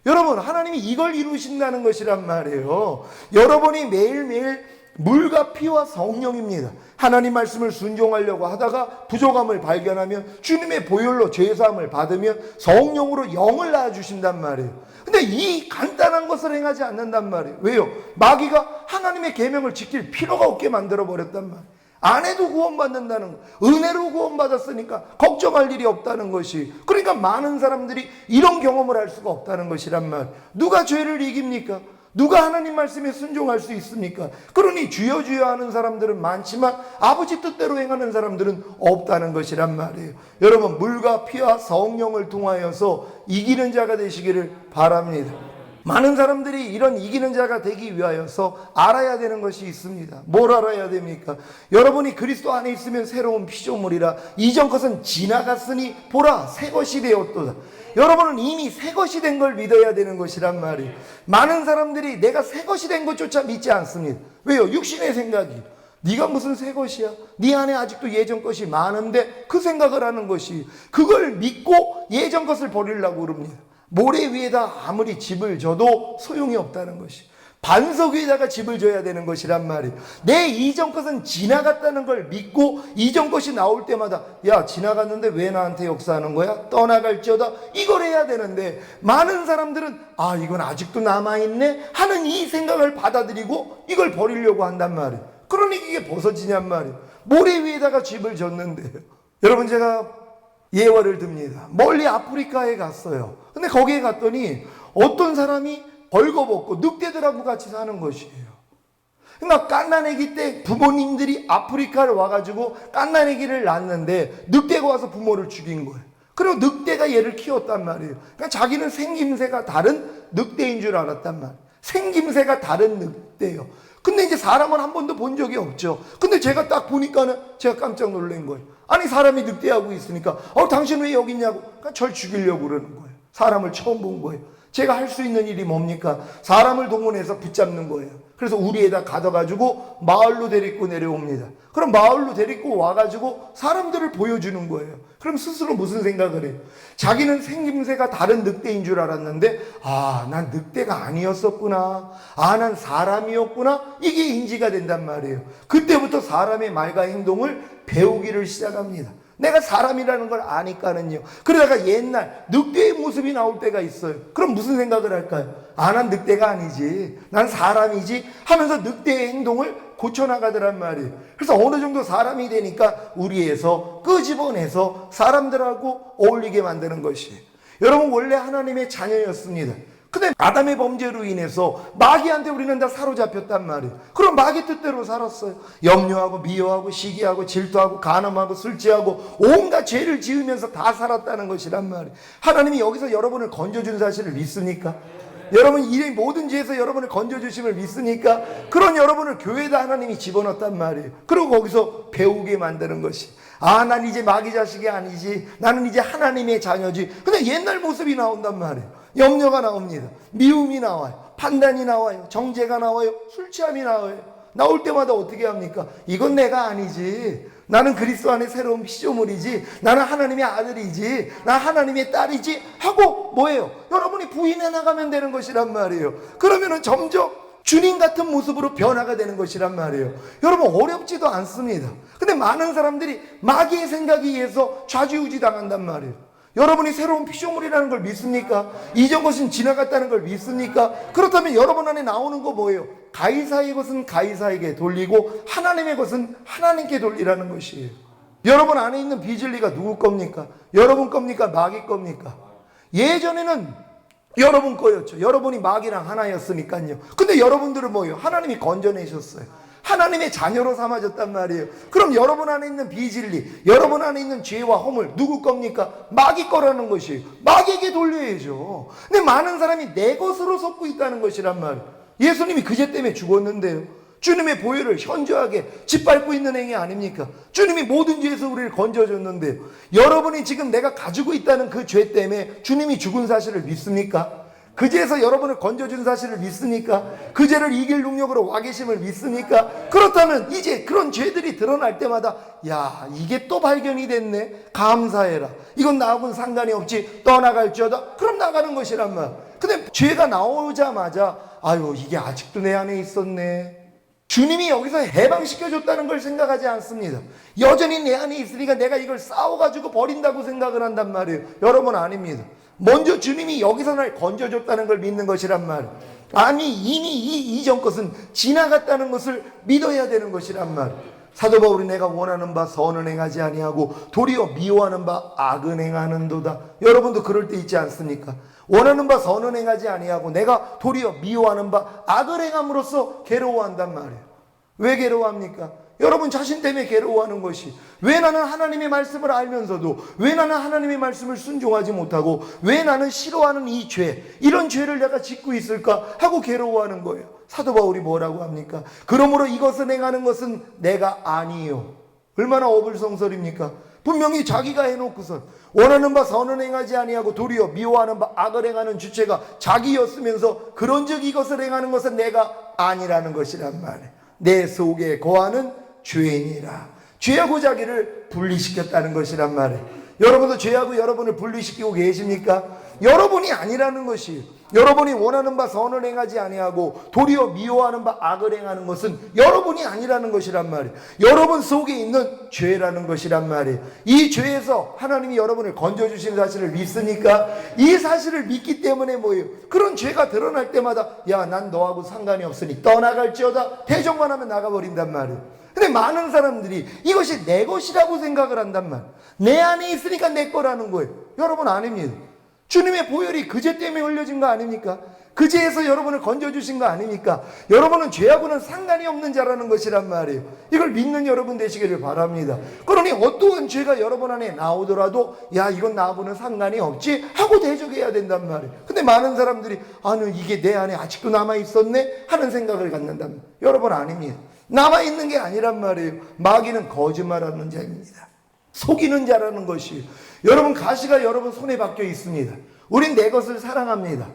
S1: 여러분, 하나님이 이걸 이루신다는 것이란 말이에요. 여러분이 매일매일 물과 피와 성령입니다. 하나님 말씀을 순종하려고 하다가 부족함을 발견하면 주님의 보혈로 죄사함을 받으면 성령으로 영을 낳아주신단 말이에요. 근데 이 간단한 것을 행하지 않는단 말이에요. 왜요? 마귀가 하나님의 계명을 지킬 필요가 없게 만들어버렸단 말이에요. 안 해도 구원받는다는 거. 은혜로 구원받았으니까 걱정할 일이 없다는 것이. 그러니까 많은 사람들이 이런 경험을 할 수가 없다는 것이란 말. 누가 죄를 이깁니까? 누가 하나님 말씀에 순종할 수 있습니까? 그러니 주여 주여 하는 사람들은 많지만 아버지 뜻대로 행하는 사람들은 없다는 것이란 말이에요. 여러분, 물과 피와 성령을 통하여서 이기는 자가 되시기를 바랍니다. 많은 사람들이 이런 이기는 자가 되기 위하여서 알아야 되는 것이 있습니다. 뭘 알아야 됩니까? 여러분이 그리스도 안에 있으면 새로운 피조물이라 이전 것은 지나갔으니 보라 새 것이 되었도다. 여러분은 이미 새 것이 된 걸 믿어야 되는 것이란 말이에요. 많은 사람들이 내가 새 것이 된 것조차 믿지 않습니다. 왜요? 육신의 생각이. 네가 무슨 새 것이야? 네 안에 아직도 예전 것이 많은데 그 생각을 하는 것이. 그걸 믿고 예전 것을 버리려고 그럽니다. 모래 위에다 아무리 집을 져도 소용이 없다는 것이. 반석 위에다가 집을 져야 되는 것이란 말이에요. 내 이전 것은 지나갔다는 걸 믿고 이전 것이 나올 때마다 야 지나갔는데 왜 나한테 역사하는 거야? 떠나갈지어다. 이걸 해야 되는데 많은 사람들은 아 이건 아직도 남아있네 하는 이 생각을 받아들이고 이걸 버리려고 한단 말이에요. 그러니 이게 벗어지냔 말이에요. 모래 위에다가 집을 졌는데요. 여러분 제가 예화를 듭니다. 멀리 아프리카에 갔어요. 근데 거기에 갔더니 어떤 사람이 벌거벗고 늑대들하고 같이 사는 것이에요. 그러니까 갓난아기 때 부모님들이 아프리카를 와가지고 갓난아기를 낳았는데 늑대가 와서 부모를 죽인 거예요. 그리고 늑대가 얘를 키웠단 말이에요. 그러니까 자기는 생김새가 다른 늑대인 줄 알았단 말이에요. 생김새가 다른 늑대예요. 근데 이제 사람은 한 번도 본 적이 없죠. 근데 제가 딱 보니까는 제가 깜짝 놀란 거예요. 아니 사람이 늑대하고 있으니까 당신 왜 여기 있냐고. 그러니까 절 죽이려고 그러는 거예요. 사람을 처음 본 거예요. 제가 할 수 있는 일이 뭡니까? 사람을 동원해서 붙잡는 거예요. 그래서 우리에다 가둬가지고 마을로 데리고 내려옵니다. 그럼 마을로 데리고 와가지고 사람들을 보여주는 거예요. 그럼 스스로 무슨 생각을 해요? 자기는 생김새가 다른 늑대인 줄 알았는데 난 늑대가 아니었었구나. 난 사람이었구나. 이게 인지가 된단 말이에요. 그때부터 사람의 말과 행동을 배우기를 시작합니다. 내가 사람이라는 걸 아니까는요. 그러다가 옛날 늑대의 모습이 나올 때가 있어요. 그럼 무슨 생각을 할까요? 난 늑대가 아니지. 난 사람이지 하면서 늑대의 행동을 고쳐나가더란 말이에요. 그래서 어느 정도 사람이 되니까 우리에서 끄집어내서 사람들하고 어울리게 만드는 것이에요. 여러분 원래 하나님의 자녀였습니다. 근데 아담의 범죄로 인해서 마귀한테 우리는 다 사로잡혔단 말이에요. 그럼 마귀 뜻대로 살았어요. 염려하고 미워하고 시기하고 질투하고 간음하고 술 취하고 온갖 죄를 지으면서 다 살았다는 것이란 말이에요. 하나님이 여기서 여러분을 건져준 사실을 믿습니까? 여러분 이 모든 죄에서 여러분을 건져주심을 믿습니까? 그런 여러분을 교회에다 하나님이 집어넣었단 말이에요. 그리고 거기서 배우게 만드는 것이 난 이제 마귀 자식이 아니지. 나는 이제 하나님의 자녀지. 근데 옛날 모습이 나온단 말이에요. 염려가 나옵니다. 미움이 나와요. 판단이 나와요. 정죄가 나와요. 술 취함이 나와요. 나올 때마다 어떻게 합니까? 이건 내가 아니지. 나는 그리스도 안에 새로운 피조물이지. 나는 하나님의 아들이지. 나 하나님의 딸이지. 하고 뭐예요? 여러분이 부인해 나가면 되는 것이란 말이에요. 그러면은 점점 주님 같은 모습으로 변화가 되는 것이란 말이에요. 여러분 어렵지도 않습니다. 근데 많은 사람들이 마귀의 생각에 의해서 좌지우지 당한단 말이에요. 여러분이 새로운 피조물이라는 걸 믿습니까? 이전 것은 지나갔다는 걸 믿습니까? 그렇다면 여러분 안에 나오는 거 뭐예요? 가이사의 것은 가이사에게 돌리고 하나님의 것은 하나님께 돌리라는 것이에요. 여러분 안에 있는 비진리가 누구 겁니까? 여러분 겁니까? 마귀 겁니까? 예전에는 여러분 거였죠. 여러분이 마귀랑 하나였으니까요. 근데 여러분들은 뭐예요? 하나님이 건져내셨어요. 하나님의 자녀로 삼아졌단 말이에요. 그럼 여러분 안에 있는 비진리, 여러분 안에 있는 죄와 허물 누구 겁니까? 마귀 거라는 것이에요. 마귀에게 돌려야죠. 근데 많은 사람이 내 것으로 섞고 있다는 것이란 말이에요. 예수님이 그 죄 때문에 죽었는데요. 주님의 보혈을 현저하게 짓밟고 있는 행위 아닙니까? 주님이 모든 죄에서 우리를 건져줬는데요. 여러분이 지금 내가 가지고 있다는 그 죄 때문에 주님이 죽은 사실을 믿습니까? 그 죄에서 여러분을 건져준 사실을 믿습니까? 그 죄를 이길 능력으로 와 계심을 믿습니까? 그렇다면 이제 그런 죄들이 드러날 때마다 야, 이게 또 발견이 됐네. 감사해라. 이건 나하고는 상관이 없지. 떠나갈지어다. 그럼 나가는 것이란 말. 근데 죄가 나오자마자 아유, 이게 아직도 내 안에 있었네. 주님이 여기서 해방시켜줬다는 걸 생각하지 않습니다. 여전히 내 안에 있으니까 내가 이걸 싸워가지고 버린다고 생각을 한단 말이에요. 여러분 아닙니다. 먼저 주님이 여기서 날 건져줬다는 걸 믿는 것이란 말이에요. 아니 이미 이 이전 것은 지나갔다는 것을 믿어야 되는 것이란 말이에요. 사도 바울이 내가 원하는 바 선은 행하지 아니하고 도리어 미워하는 바 악은 행하는도다. 여러분도 그럴 때 있지 않습니까? 원하는 바 선은 행하지 아니하고 내가 도리어 미워하는 바 악을 행함으로써 괴로워한단 말이에요. 왜 괴로워합니까? 여러분 자신 때문에 괴로워하는 것이, 왜 나는 하나님의 말씀을 알면서도 왜 나는 하나님의 말씀을 순종하지 못하고 왜 나는 싫어하는 이 죄, 이런 죄를 내가 짓고 있을까 하고 괴로워하는 거예요. 사도 바울이 뭐라고 합니까? 그러므로 이것을 행하는 것은 내가 아니요. 얼마나 어불성설입니까? 분명히 자기가 해놓고선 원하는 바 선은 행하지 아니하고 도리어 미워하는 바 악을 행하는 주체가 자기였으면서 그런즉 이것을 행하는 것은 내가 아니라는 것이란 말이에요. 내 속에 거하는 죄인이라. 죄하고 자기를 분리시켰다는 것이란 말이에요. 여러분도 죄하고 여러분을 분리시키고 계십니까? 여러분이 아니라는 것이에요. 여러분이 원하는 바 선을 행하지 아니하고 도리어 미워하는 바 악을 행하는 것은 여러분이 아니라는 것이란 말이에요. 여러분 속에 있는 죄라는 것이란 말이에요. 이 죄에서 하나님이 여러분을 건져주신 사실을 믿으니까 이 사실을 믿기 때문에 뭐예요? 그런 죄가 드러날 때마다 야, 난 너하고 상관이 없으니 떠나갈지어다. 대적만 하면 나가버린단 말이에요. 근데 많은 사람들이 이것이 내 것이라고 생각을 한단 말이에요. 내 안에 있으니까 내 거라는 거예요. 여러분 아닙니다. 주님의 보혈이 그 죄 때문에 흘려진 거 아닙니까? 그 죄에서 여러분을 건져주신 거 아닙니까? 여러분은 죄하고는 상관이 없는 자라는 것이란 말이에요. 이걸 믿는 여러분 되시기를 바랍니다. 그러니 어떠한 죄가 여러분 안에 나오더라도 야, 이건 나하고는 상관이 없지 하고 대적해야 된단 말이에요. 근데 많은 사람들이 아니 이게 내 안에 아직도 남아있었네 하는 생각을 갖는단 말이에요. 여러분 아닙니다. 남아있는 게 아니란 말이에요. 마귀는 거짓말하는 자입니다. 속이는 자라는 것이. 여러분 가시가 여러분 손에 박혀 있습니다. 우린 내 것을 사랑합니다.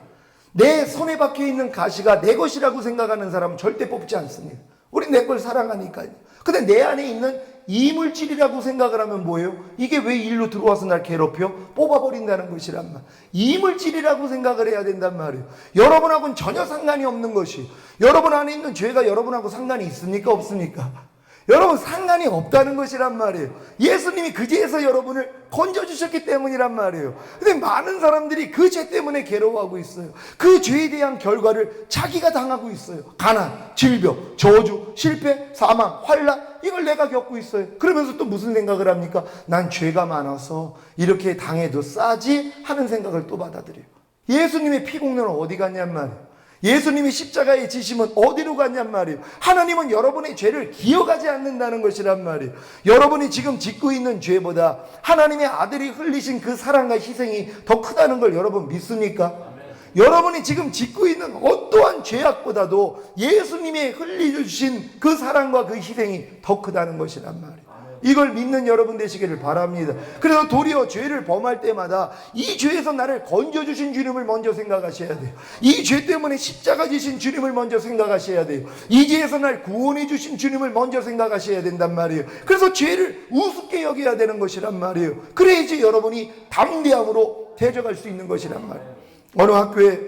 S1: 내 손에 박혀 있는 가시가 내 것이라고 생각하는 사람은 절대 뽑지 않습니다. 우린 내 걸 사랑하니까요. 근데 내 안에 있는 이물질이라고 생각을 하면 뭐예요? 이게 왜 일로 들어와서 날 괴롭혀? 뽑아버린다는 것이란 말. 이물질이라고 생각을 해야 된단 말이에요. 여러분하고는 전혀 상관이 없는 것이, 여러분 안에 있는 죄가 여러분하고 상관이 있습니까? 없습니까? 여러분 상관이 없다는 것이란 말이에요. 예수님이 그 죄에서 여러분을 건져주셨기 때문이란 말이에요. 근데 많은 사람들이 그 죄 때문에 괴로워하고 있어요. 그 죄에 대한 결과를 자기가 당하고 있어요. 가난, 질병, 저주, 실패, 사망, 환난, 이걸 내가 겪고 있어요. 그러면서 또 무슨 생각을 합니까? 난 죄가 많아서 이렇게 당해도 싸지 하는 생각을 또 받아들여요. 예수님의 피공로는 어디 갔냔 말이에요. 예수님이 십자가에 지심은 어디로 갔냔 말이에요. 하나님은 여러분의 죄를 기억하지 않는다는 것이란 말이에요. 여러분이 지금 짓고 있는 죄보다 하나님의 아들이 흘리신 그 사랑과 희생이 더 크다는 걸 여러분 믿습니까? 여러분이 지금 짓고 있는 어떠한 죄악보다도 예수님이 흘려주신 그 사랑과 그 희생이 더 크다는 것이란 말이에요. 이걸 믿는 여러분 되시기를 바랍니다. 그래서 도리어 죄를 범할 때마다 이 죄에서 나를 건져주신 주님을 먼저 생각하셔야 돼요. 이 죄 때문에 십자가 지신 주님을 먼저 생각하셔야 돼요. 이 죄에서 날 구원해 주신 주님을 먼저 생각하셔야 된단 말이에요. 그래서 죄를 우습게 여겨야 되는 것이란 말이에요. 그래야지 여러분이 담대함으로 대적할 수 있는 것이란 말이에요. 어느 학교에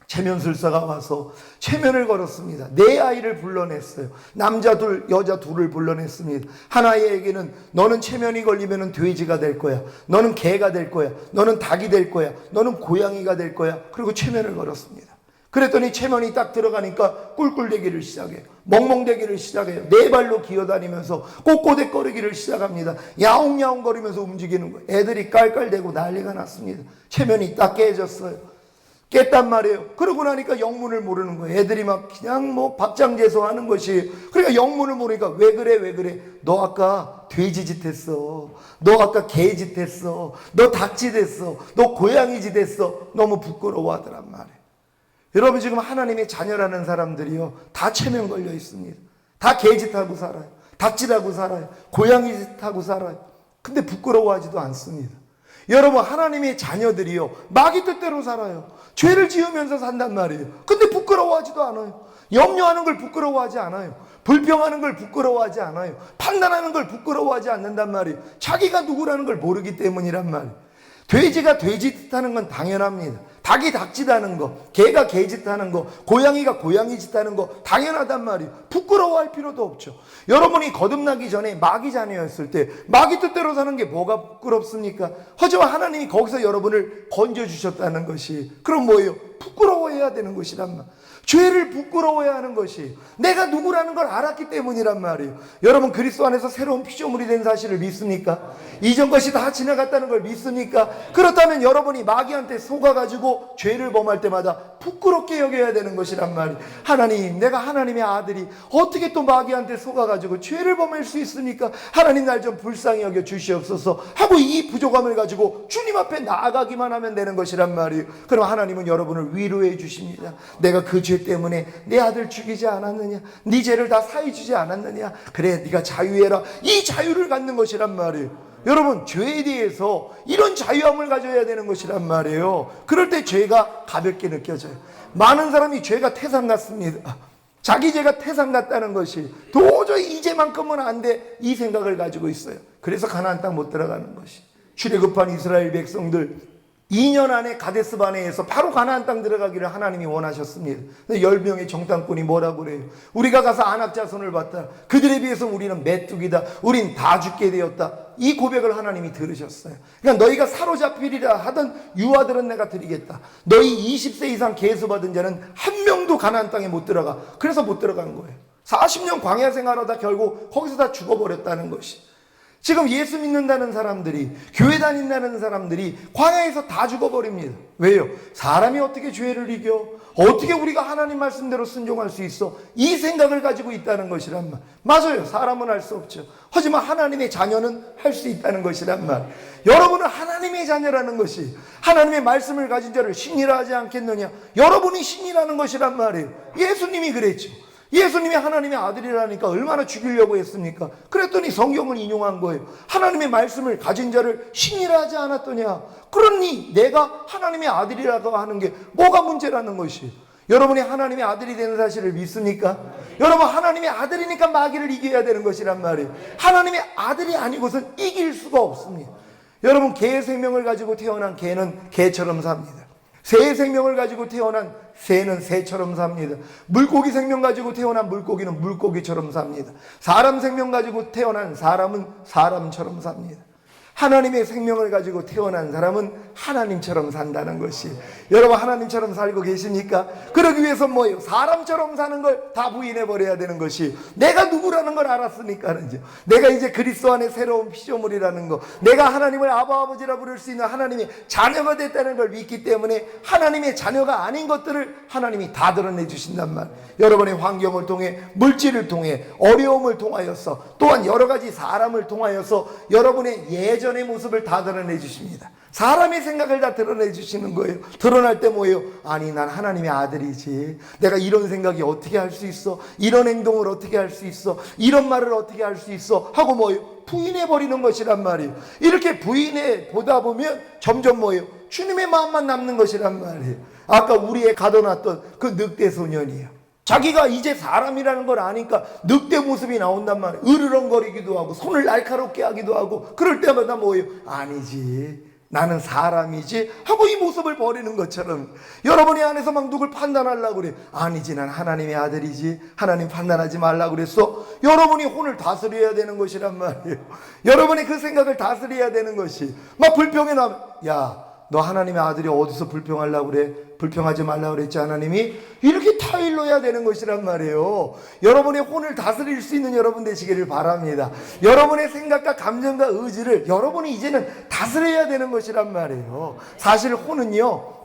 S1: 체면술사가 와서 체면을 걸었습니다. 네 아이를 불러냈어요. 남자 둘, 여자 둘을 불러냈습니다. 한 아이에게는 너는 체면이 걸리면 돼지가 될 거야. 너는 개가 될 거야. 너는 닭이 될 거야. 너는 고양이가 될 거야. 그리고 체면을 걸었습니다. 그랬더니 체면이 딱 들어가니까 꿀꿀대기를 시작해요. 멍멍대기를 시작해요. 네 발로 기어다니면서 꼬꼬대거리기를 시작합니다. 야옹야옹 거리면서 움직이는 거예요. 애들이 깔깔대고 난리가 났습니다. 체면이 딱 깨졌어요. 깼단 말이에요. 그러고 나니까 영문을 모르는 거예요. 애들이 막 그냥 뭐 박장대소 하는 것이. 그러니까 영문을 모르니까 왜 그래? 너 아까 돼지짓 했어. 너 아까 개짓 했어. 너 닭짓 했어. 너 고양이짓 했어. 너무 부끄러워하더란 말이에요. 여러분 지금 하나님의 자녀라는 사람들이요 다 체면 걸려 있습니다. 다 개짓하고 살아요. 닭질하고 살아요. 고양이짓하고 살아요. 근데 부끄러워하지도 않습니다. 여러분 하나님의 자녀들이요 마귀 뜻대로 살아요. 죄를 지으면서 산단 말이에요. 근데 부끄러워하지도 않아요. 염려하는 걸 부끄러워하지 않아요. 불평하는 걸 부끄러워하지 않아요. 판단하는 걸 부끄러워하지 않는단 말이에요. 자기가 누구라는 걸 모르기 때문이란 말이에요. 돼지가 돼지짓하는 건 당연합니다. 닭이 닭짓하는 거, 개가 개짓하는 거, 고양이가 고양이짓하는 거 당연하단 말이에요. 부끄러워할 필요도 없죠. 여러분이 거듭나기 전에 마귀 자녀였을 때 마귀 뜻대로 사는 게 뭐가 부끄럽습니까? 하지만 하나님이 거기서 여러분을 건져주셨다는 것이 그럼 뭐예요? 부끄러워해야 되는 것이란 말. 죄를 부끄러워해야 하는 것이 내가 누구라는 걸 알았기 때문이란 말이에요. 여러분 그리스도 안에서 새로운 피조물이 된 사실을 믿습니까? 이전 것이 다 지나갔다는 걸 믿습니까? 그렇다면 여러분이 마귀한테 속아가지고 죄를 범할 때마다 부끄럽게 여겨야 되는 것이란 말이에요. 하나님, 내가 하나님의 아들이 어떻게 또 마귀한테 속아가지고 죄를 범할 수 있습니까? 하나님 날 좀 불쌍히 여겨 주시옵소서 하고 이 부족함을 가지고 주님 앞에 나아가기만 하면 되는 것이란 말이에요. 그럼 하나님은 여러분을 위로해 주십니다. 내가 그 죄 때문에 내 아들 죽이지 않았느냐? 네 죄를 다 사해 주지 않았느냐? 그래 네가 자유해라. 이 자유를 갖는 것이란 말이에요. 여러분 죄에 대해서 이런 자유함을 가져야 되는 것이란 말이에요. 그럴 때 죄가 가볍게 느껴져요. 많은 사람이 죄가 태산 같습니다. 자기 죄가 태산 같다는 것이 도저히 이제만큼은 안 돼 이 생각을 가지고 있어요. 그래서 가나안 땅 못 들어가는 것이. 출애굽한 이스라엘 백성들 2년 안에 가데스 바네에서 바로 가나안 땅 들어가기를 하나님이 원하셨습니다. 10명의 정탐꾼이 뭐라고 그래요? 우리가 가서 아낙 자손을 봤다. 그들에 비해서 우리는 메뚜기다. 우린 다 죽게 되었다. 이 고백을 하나님이 들으셨어요. 그러니까 너희가 사로잡히리라 하던 유아들은 내가 드리겠다. 너희 20세 이상 계수받은 자는 한 명도 가나안 땅에 못 들어가. 그래서 못 들어간 거예요. 40년 광야 생활하다 결국 거기서 다 죽어버렸다는 것이. 지금 예수 믿는다는 사람들이, 교회 다닌다는 사람들이 광야에서 다 죽어버립니다. 왜요? 사람이 어떻게 죄를 이겨? 어떻게 우리가 하나님 말씀대로 순종할 수 있어? 이 생각을 가지고 있다는 것이란 말. 맞아요. 사람은 할 수 없죠. 하지만 하나님의 자녀는 할 수 있다는 것이란 말. 여러분은 하나님의 자녀라는 것이 하나님의 말씀을 가진 자를 신이라 하지 않겠느냐? 여러분이 신이라는 것이란 말이에요. 예수님이 그랬죠. 예수님이 하나님의 아들이라니까 얼마나 죽이려고 했습니까? 그랬더니 성경을 인용한 거예요. 하나님의 말씀을 가진 자를 신이라 하지 않았더냐? 그러니 내가 하나님의 아들이라고 하는 게 뭐가 문제라는 것이. 여러분이 하나님의 아들이 되는 사실을 믿습니까? 여러분 하나님의 아들이니까 마귀를 이겨야 되는 것이란 말이에요. 하나님의 아들이 아니고선 이길 수가 없습니다. 여러분 개의 생명을 가지고 태어난 개는 개처럼 삽니다. 새의 생명을 가지고 태어난 새는 새처럼 삽니다. 물고기 생명 가지고 태어난 물고기는 물고기처럼 삽니다. 사람 생명 가지고 태어난 사람은 사람처럼 삽니다. 하나님의 생명을 가지고 태어난 사람은 하나님처럼 산다는 것이. 여러분 하나님처럼 살고 계십니까? 그러기 위해서 뭐예요? 사람처럼 사는 걸 다 부인해버려야 되는 것이. 내가 누구라는 걸 알았으니까는요. 내가 이제 그리스도 안에 새로운 피조물이라는 거, 내가 하나님을 아바 아버지라 부를 수 있는 하나님의 자녀가 됐다는 걸 믿기 때문에 하나님의 자녀가 아닌 것들을 하나님이 다 드러내 주신단 말. 여러분의 환경을 통해, 물질을 통해, 어려움을 통하여서, 또한 여러 가지 사람을 통하여서 여러분의 예전의 모습을 다 드러내 주십니다. 사람의 생각을 다 드러내 주시는 거예요. 드러날 때 뭐예요? 아니 난 하나님의 아들이지. 내가 이런 생각이 어떻게 할 수 있어? 이런 행동을 어떻게 할 수 있어? 이런 말을 어떻게 할 수 있어? 하고 뭐예요? 부인해버리는 것이란 말이에요. 이렇게 부인해 보다 보면 점점 뭐예요? 주님의 마음만 남는 것이란 말이에요. 아까 우리의 가둬놨던 그 늑대 소년이에요. 자기가 이제 사람이라는 걸 아니까 늑대 모습이 나온단 말이에요. 으르렁거리기도 하고 손을 날카롭게 하기도 하고 그럴 때마다 뭐예요? 아니지. 나는 사람이지 하고 이 모습을 버리는 것처럼 여러분의 안에서 막 누굴 판단하려고 그래. 아니지 난 하나님의 아들이지. 하나님 판단하지 말라고 그랬어. 여러분이 혼을 다스려야 되는 것이란 말이에요. 여러분이 그 생각을 다스려야 되는 것이. 막 불평해 나면 야 너 하나님의 아들이 어디서 불평하려고 그래? 불평하지 말라고 그랬지 하나님이? 이렇게 타일러야 되는 것이란 말이에요. 여러분의 혼을 다스릴 수 있는 여러분 되시기를 바랍니다. 여러분의 생각과 감정과 의지를 여러분이 이제는 다스려야 되는 것이란 말이에요. 사실 혼은요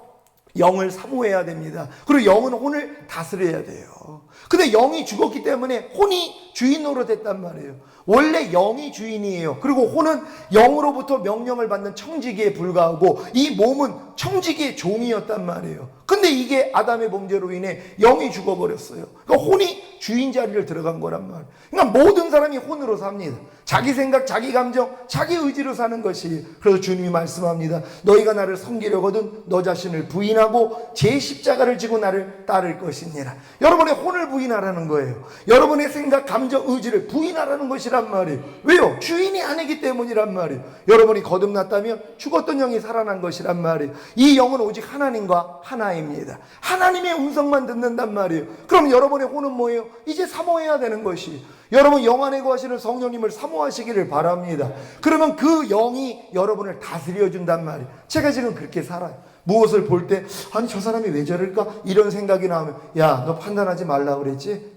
S1: 영을 사모해야 됩니다. 그리고 영은 혼을 다스려야 돼요. 근데 영이 죽었기 때문에 혼이 주인 노릇했단 말이에요. 원래 영이 주인이에요. 그리고 혼은 영으로부터 명령을 받는 청지기에 불과하고 이 몸은 청지기의 종이었단 말이에요. 근데 이게 아담의 범죄로 인해 영이 죽어버렸어요. 그러니까 혼이 주인 자리를 들어간 거란 말이에요. 그러니까 모든 사람이 혼으로 삽니다. 자기 생각, 자기 감정, 자기 의지로 사는 것이. 그래서 주님이 말씀합니다. 너희가 나를 섬기려거든 너 자신을 부인하고 제 십자가를 지고 나를 따를 것이니라. 여러분의 혼을 부인하라는 거예요. 여러분의 생각, 감정, 의지를 부인하라는 것이란 말이에요. 왜요? 주인이 아니기 때문이란 말이에요. 여러분이 거듭났다면 죽었던 영이 살아난 것이란 말이에요. 이 영은 오직 하나님과 하나입니다. 하나님의 음성만 듣는단 말이에요. 그럼 여러분의 혼은 뭐예요? 이제 사모해야 되는 것이. 여러분 영 안에 거하시는 성령님을 사모하시기를 바랍니다. 그러면 그 영이 여러분을 다스려 준단 말이에요. 제가 지금 그렇게 살아요. 무엇을 볼 때 아니 저 사람이 왜 저럴까? 이런 생각이 나오면 야, 너 판단하지 말라 그랬지?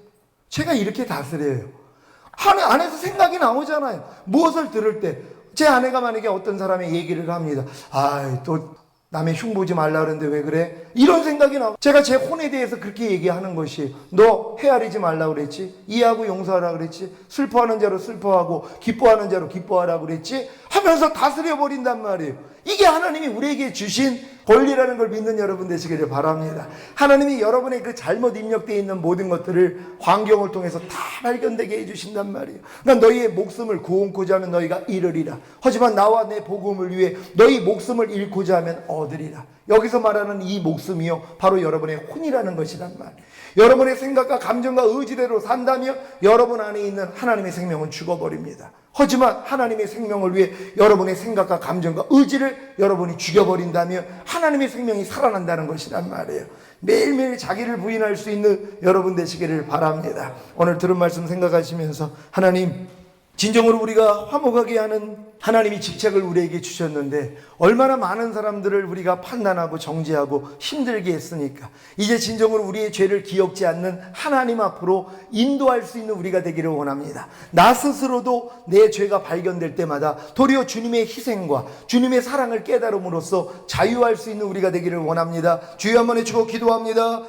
S1: 제가 이렇게 다스려요. 안에서 생각이 나오잖아요. 무엇을 들을 때 제 아내가 만약에 어떤 사람의 얘기를 합니다. 또 남의 흉 보지 말라 그러는데 왜 그래? 이런 생각이 나와. 제가 제 혼에 대해서 그렇게 얘기하는 것이 너 헤아리지 말라 그랬지? 이해하고 용서하라 그랬지? 슬퍼하는 자로 슬퍼하고 기뻐하는 자로 기뻐하라 그랬지? 하면서 다스려 버린단 말이에요. 이게 하나님이 우리에게 주신 권리라는 걸 믿는 여러분 되시기를 바랍니다. 하나님이 여러분의 그 잘못 입력되어 있는 모든 것들을 환경을 통해서 다 발견되게 해주신단 말이에요. 그러니까 너희의 목숨을 구원코자 하면 너희가 잃으리라. 하지만 나와 내 복음을 위해 너희 목숨을 잃고자 하면 얻으리라. 여기서 말하는 이 목숨이요 바로 여러분의 혼이라는 것이란 말이에요. 여러분의 생각과 감정과 의지대로 산다면 여러분 안에 있는 하나님의 생명은 죽어버립니다. 하지만 하나님의 생명을 위해 여러분의 생각과 감정과 의지를 여러분이 죽여버린다면 하나님의 생명이 살아난다는 것이란 말이에요. 매일매일 자기를 부인할 수 있는 여러분 되시기를 바랍니다. 오늘 들은 말씀 생각하시면서 하나님, 진정으로 우리가 화목하게 하는 하나님이 직책을 우리에게 주셨는데 얼마나 많은 사람들을 우리가 판단하고 정죄하고 힘들게 했으니까 이제 진정으로 우리의 죄를 기억지 않는 하나님 앞으로 인도할 수 있는 우리가 되기를 원합니다. 나 스스로도 내 죄가 발견될 때마다 도리어 주님의 희생과 주님의 사랑을 깨달음으로써 자유할 수 있는 우리가 되기를 원합니다. 주여 한번 외치고 기도합니다.